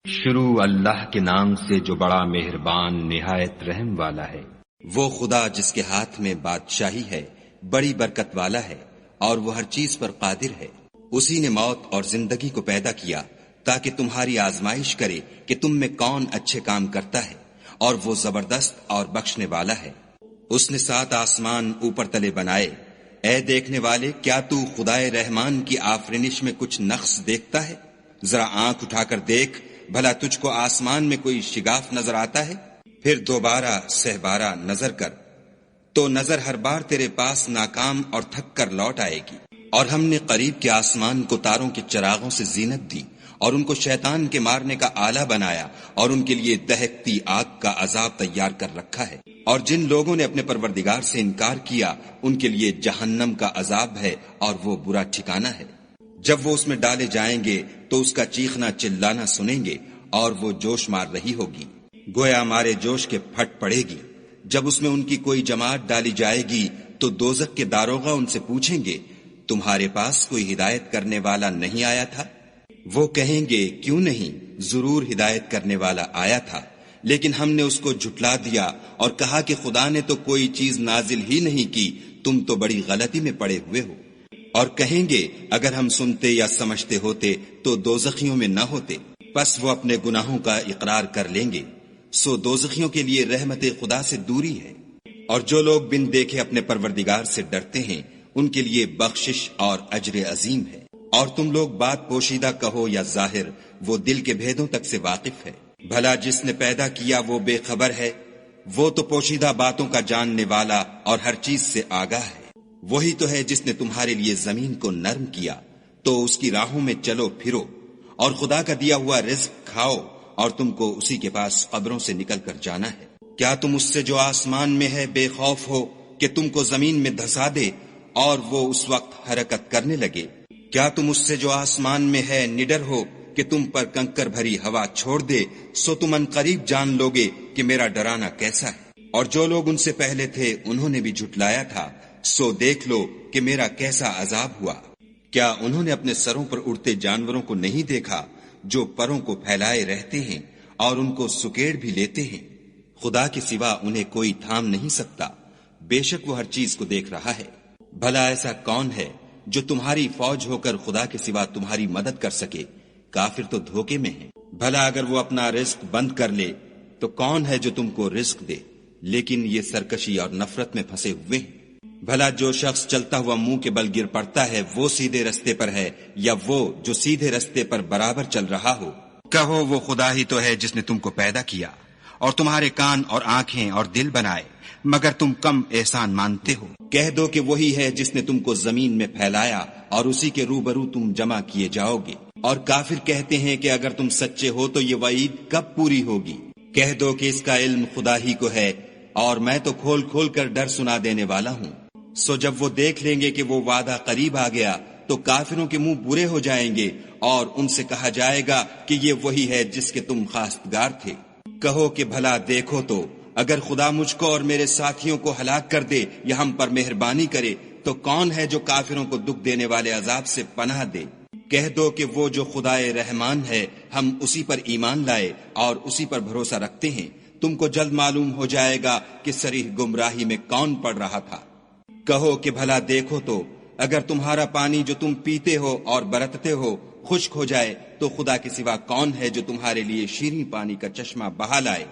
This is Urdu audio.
شروع اللہ کے نام سے جو بڑا مہربان نہایت رحم والا ہے۔ وہ خدا جس کے ہاتھ میں بادشاہی ہے، بڑی برکت والا ہے، اور وہ ہر چیز پر قادر ہے۔ اسی نے موت اور زندگی کو پیدا کیا تاکہ تمہاری آزمائش کرے کہ تم میں کون اچھے کام کرتا ہے، اور وہ زبردست اور بخشنے والا ہے۔ اس نے 7 آسمان اوپر تلے بنائے۔ اے دیکھنے والے، کیا تو خدائے رحمان کی آفرینش میں کچھ نقص دیکھتا ہے؟ ذرا آنکھ اٹھا کر دیکھ، بھلا تجھ کو آسمان میں کوئی شگاف نظر آتا ہے؟ پھر دوبارہ سہبارہ نظر کر تو نظر ہر بار تیرے پاس ناکام اور تھک کر لوٹ آئے گی۔ اور ہم نے قریب کے آسمان کو تاروں کے چراغوں سے زینت دی، اور ان کو شیطان کے مارنے کا آلہ بنایا، اور ان کے لیے دہکتی آگ کا عذاب تیار کر رکھا ہے۔ اور جن لوگوں نے اپنے پروردگار سے انکار کیا، ان کے لیے جہنم کا عذاب ہے، اور وہ برا ٹھکانہ ہے۔ جب وہ اس میں ڈالے جائیں گے تو اس کا چیخنا چلانا سنیں گے، اور وہ جوش مار رہی ہوگی، گویا مارے جوش کے پھٹ پڑے گی۔ جب اس میں ان کی کوئی جماعت ڈالی جائے گی تو دوزخ کے داروغہ ان سے پوچھیں گے، تمہارے پاس کوئی ہدایت کرنے والا نہیں آیا تھا؟ وہ کہیں گے، کیوں نہیں، ضرور ہدایت کرنے والا آیا تھا، لیکن ہم نے اس کو جھٹلا دیا اور کہا کہ خدا نے تو کوئی چیز نازل ہی نہیں کی، تم تو بڑی غلطی میں پڑے ہوئے ہو۔ اور کہیں گے، اگر ہم سنتے یا سمجھتے ہوتے تو دوزخیوں میں نہ ہوتے۔ پس وہ اپنے گناہوں کا اقرار کر لیں گے، سو دوزخیوں کے لیے رحمت خدا سے دوری ہے۔ اور جو لوگ بن دیکھے اپنے پروردگار سے ڈرتے ہیں، ان کے لیے بخشش اور اجر عظیم ہے۔ اور تم لوگ بات پوشیدہ کہو یا ظاہر، وہ دل کے بھیدوں تک سے واقف ہے۔ بھلا جس نے پیدا کیا وہ بے خبر ہے؟ وہ تو پوشیدہ باتوں کا جاننے والا اور ہر چیز سے آگاہ ہے۔ وہی تو ہے جس نے تمہارے لیے زمین کو نرم کیا، تو اس کی راہوں میں چلو پھرو، اور خدا کا دیا ہوا رزق کھاؤ، اور تم کو اسی کے پاس قبروں سے نکل کر جانا ہے۔ کیا تم اس سے جو آسمان میں ہے بے خوف ہو کہ تم کو زمین میں دھسا دے اور وہ اس وقت حرکت کرنے لگے؟ کیا تم اس سے جو آسمان میں ہے نڈر ہو کہ تم پر کنکر بھری ہوا چھوڑ دے؟ سو تم ان قریب جان لوگے کہ میرا ڈرانا کیسا ہے۔ اور جو لوگ ان سے پہلے تھے انہوں نے بھی جھٹلایا تھا، سو دیکھ لو کہ میرا کیسا عذاب ہوا۔ کیا انہوں نے اپنے سروں پر اڑتے جانوروں کو نہیں دیکھا جو پروں کو پھیلائے رہتے ہیں اور ان کو سکیڑ بھی لیتے ہیں؟ خدا کے سوا انہیں کوئی تھام نہیں سکتا، بے شک وہ ہر چیز کو دیکھ رہا ہے۔ بھلا ایسا کون ہے جو تمہاری فوج ہو کر خدا کے سوا تمہاری مدد کر سکے؟ کافر تو دھوکے میں ہیں۔ بھلا اگر وہ اپنا رزق بند کر لے تو کون ہے جو تم کو رزق دے؟ لیکن یہ سرکشی اور نفرت میں پھنسے ہوئے ہیں۔ بھلا جو شخص چلتا ہوا منہ کے بل گر پڑتا ہے وہ سیدھے رستے پر ہے، یا وہ جو سیدھے رستے پر برابر چل رہا ہو؟ کہو، وہ خدا ہی تو ہے جس نے تم کو پیدا کیا اور تمہارے کان اور آنکھیں اور دل بنائے، مگر تم کم احسان مانتے ہو۔ کہہ دو کہ وہی ہے جس نے تم کو زمین میں پھیلایا اور اسی کے روبرو تم جمع کیے جاؤ گے۔ اور کافر کہتے ہیں کہ اگر تم سچے ہو تو یہ وعید کب پوری ہوگی؟ کہہ دو کہ اس کا علم خدا ہی کو ہے، اور میں تو کھول کھول کر ڈر سنا دینے والا ہوں۔ سو جب وہ دیکھ لیں گے کہ وہ وعدہ قریب آ گیا تو کافروں کے منہ برے ہو جائیں گے، اور ان سے کہا جائے گا کہ یہ وہی ہے جس کے تم خواستگار تھے۔ کہو کہ بھلا دیکھو تو، اگر خدا مجھ کو اور میرے ساتھیوں کو ہلاک کر دے یا ہم پر مہربانی کرے تو کون ہے جو کافروں کو دکھ دینے والے عذاب سے پناہ دے؟ کہہ دو کہ وہ جو خدائے رحمان ہے، ہم اسی پر ایمان لائے اور اسی پر بھروسہ رکھتے ہیں۔ تم کو جلد معلوم ہو جائے گا کہ صریح گمراہی میں کون پڑ رہا تھا۔ کہو کہ بھلا دیکھو تو، اگر تمہارا پانی جو تم پیتے ہو اور برتتے ہو خشک ہو جائے تو خدا کے سوا کون ہے جو تمہارے لیے شیریں پانی کا چشمہ بہا لائے؟